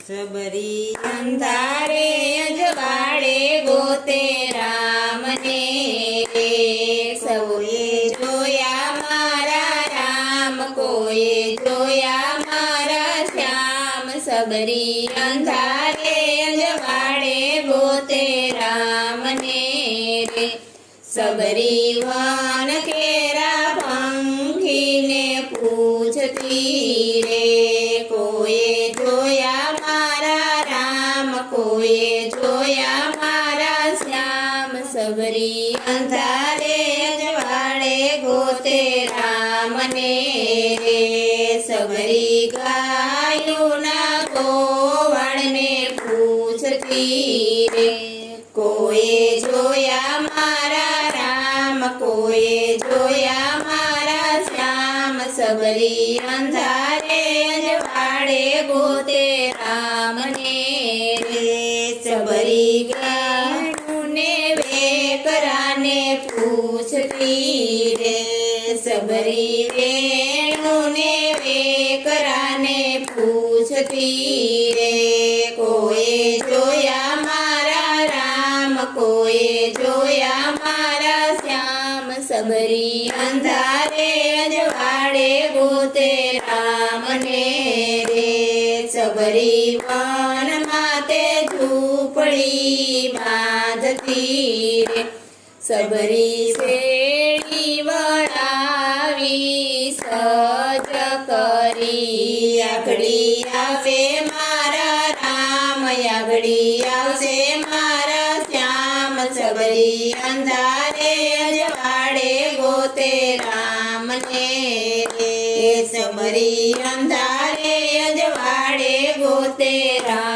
सबरी अंधारे अजवाड़े गोते राम ने रे। सौए जोया मारा राम कोए जोया मारा श्याम। सबरी अंधारे अजवाड़े गोते राम ने रे। सबरी वन केरा पंखी ने पूछती रे। कोए जोया मारा राम कोए जोया मारा श्याम। सबरी अंधारे अजवाड़े गोते राम ने रे। सबरी गायों ना गोवाड़ ने पूछती रे। कोए जोया मारा राम कोए जोया मारा श्याम। सबरी अंधारे अजवाड़े गोते राम ने रे। सबरी गायों ने वेकरा ने पूछती रे। सबरी वेणु ने वेकरा ने पूछती रे। कोए जोया मारा राम कोए जोया मारा श्याम। सबरी अंधारे अजवाड़े गोते राम ने रे। सबरी वन माते झूपड़ी बांधती रे। सबरी शेड़ी वड़ावी सज करी। आगड़ी आवे मारा राम आगड़ी आवशे मारा श्याम। सबरी अंधारे अजवाड़े गोते राम ने रे। सबरी अंधारे अजवाड़े गोते राम।